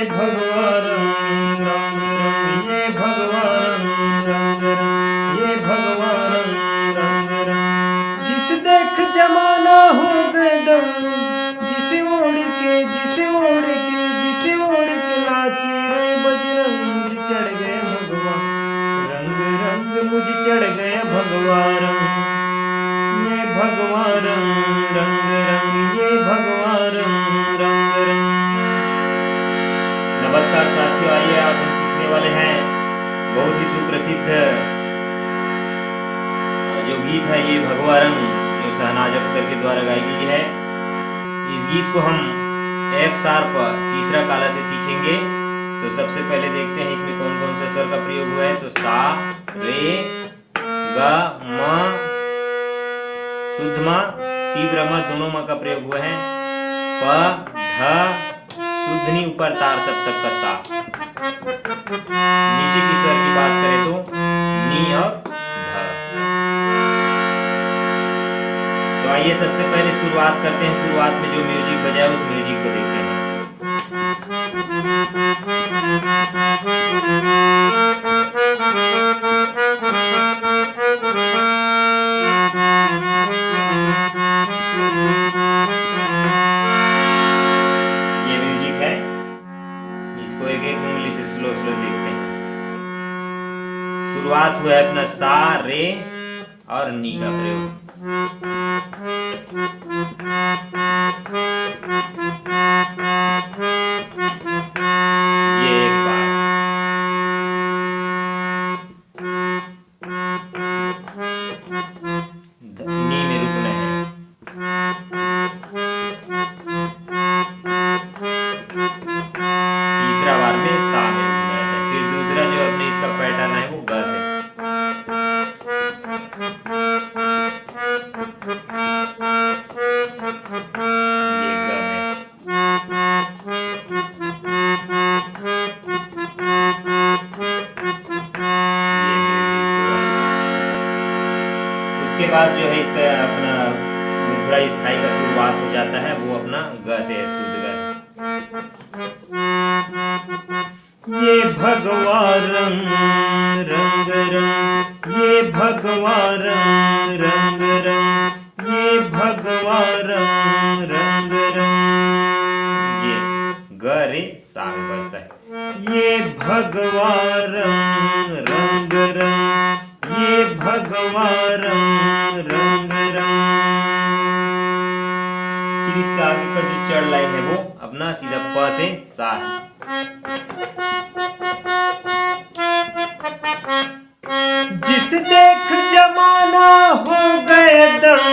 भगवान रंग रंग, ये भगवान रंग रंग, ये भगवान रंग रंग। जिस देख जमाना हो गए दंग, जिसे ओढ़ के नाची रे बजरंग। चढ़ गए भगवान रंग रंग, मुझ चढ़ गए भगवान ये भगवान रंग रंग, ये भगवान रंग रंग। नमस्कार साथियों, आइए आज हम सीखने वाले हैं बहुत ही सुप्रसिद्ध जो गीत है ये भगवा रंग, जो शहनाज अख्तर के द्वारा गाई गई है। इस गीत को हम F शार्प तीसरा काला से सीखेंगे। तो सबसे पहले देखते हैं इसमें कौन कौन से स्वर का प्रयोग हुआ है। तो सा, रे, ग, म, शुद्ध म, तीव्र म, दोनों म का प्रयोग हुआ है। प, ध, शुद्ध नी, ऊपर तार सप्तक का सा। नीचे की स्वर की बात करें तो नी और ध। तो आइए सबसे पहले शुरुआत करते हैं। शुरुआत में जो म्यूजिक बजा है उस म्यूजिक को देखते हैं। ये म्यूजिक है, इसको एक एक उंगली से स्लो स्लो देखते हैं। शुरुआत हुआ है अपना सा, रे और नी का प्रयोग। ये एक बार, नी में रुकना है। तीसरा बार में सा में रुकना है। फिर दूसरा जो अपने इसका पैटर्न है वो ग से। ये ग में। उसके बाद जो है इसका अपना मुखड़ा स्थाई का शुरुआत हो जाता है, वो अपना ग से है, शुद्ध ग से। ये भगवान रंग रंग रंग, ये भगवान रंग रंग रंग, ये भगवान रंग रंग रंग। ये ग रे सा में बजता है। ये भगवान रंग रंग रंग, ये भगवान रंग रंग रंग। फिर इसका आगे का जो चढ़ लाइन है वो अपना सीधा प से सा है। जिस देख जमाना हो गए दंग,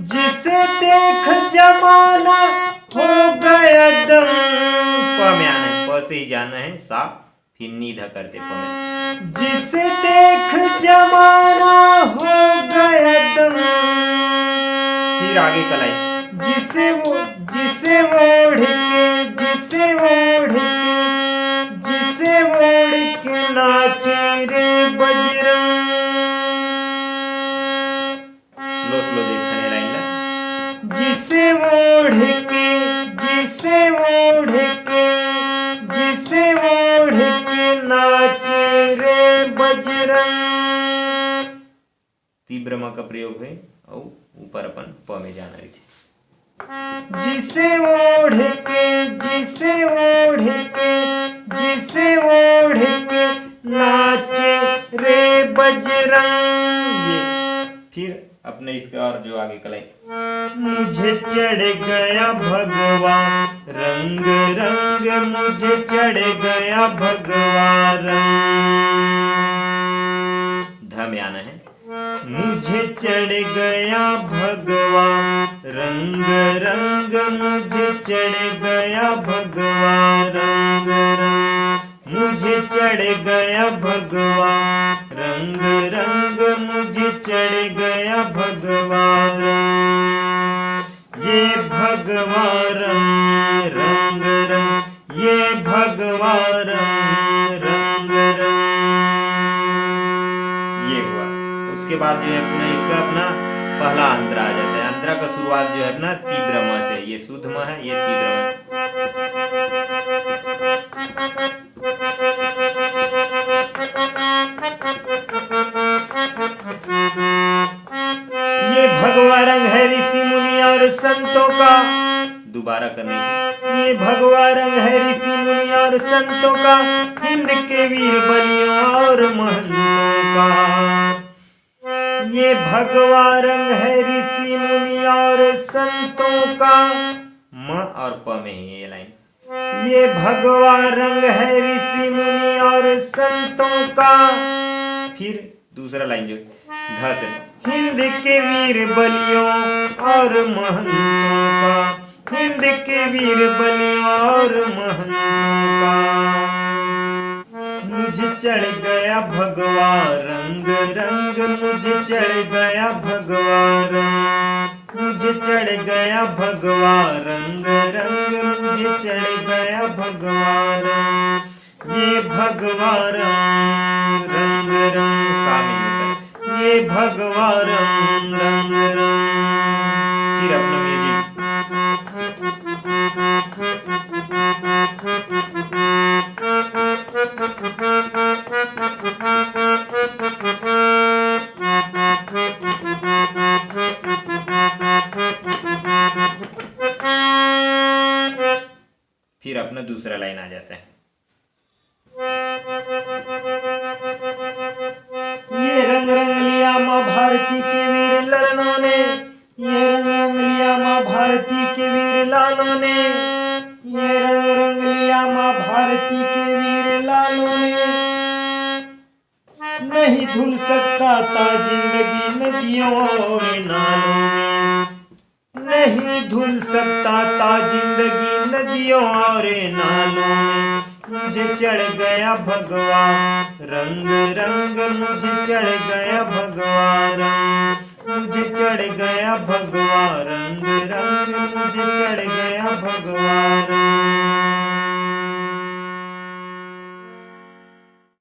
जिसे देख जमाना हो गया दंग। प में आना है, प से ही जाना है, सा फिर नी ध करते प में। जिसे देख जमाना हो गया दंग। फिर आगे का लाइन, जिसे ओढ़ के नाचे रे बजरंग। स्लो स्लो देखने लाइन ला। जिसे ओढ़ के नाचे रे बजरंग। तीव्र म का प्रयोग है और ऊपर अपन प में जाना है। जिसे ओढ़ के नाचे रे बजरंग। ये फिर अपने इसका और जो आगे कलाई। मुझे चढ़ गया भगवान रंग रंग, मुझे चढ़ गया भगवान रंग। ध में आना है। मुझे चढ़ गया भगवान रंग रंग, मुझे चढ़ गया भगवान रंग रंग। मुझे चढ़ गया भगवान रंग रंग, मुझे चढ़ गया भगवान रंग। ये भगवान रंग रंग रंग, ये भगवान रंग रंग रंग। ये हुआ। उसके बाद जो है पुनः इसका अपना पहला अंतरा आ जाता है। अंतरा का शुरुआत जो है अपना तीव्र म से, ये शुद्ध म है, ये तीव्र म। और संतों का, दोबारा करने से, ये भगवा रंग है ऋषि मुनि और संतों का, हिंद के वीर बलियों और महंतों का। ये भगवा रंग है ऋषि मुनि और संतों का, म और प में ही ये लाइन। ये भगवा रंग है ऋषि मुनि और संतों का, फिर दूसरा लाइन जो ध से, हिंद के वीर बलियों और महंतों का, हिंद के वीर बलियों और महंतों का। मुझे चढ़ गया भगवा रंग रंग, मुझे चढ़ गया भगवा रंग, मुझे चढ़ गया भगवा रंग रंग, मुझे चढ़ गया भगवा रंग। ये भगवा रंग रंग रंग शामिल होता है, ये भगवा रंग रंग रंग। फिर अपना म्यूजिक। फिर अपना दूसरा लाइन आ जाता है। ये रंग रंग लिया माँ भारती के वीर लालों ने, ये रंग रंग लिया माँ भारती के वीर लालों ने, ये रंग रंग लिया माँ भारती के वीर लालों ने। नहीं धुल सकता था जिंदगी नदियों और नालों में, नहीं धुल सकता था जिंदगी नदियों और नालों में। मुझे चढ़ गया भगवा रंग रंग, मुझे चढ़ गया भगवा रंग, मुझे चढ़ गया भगवा रंग रंग, मुझे चढ़ गया भगवा रंग।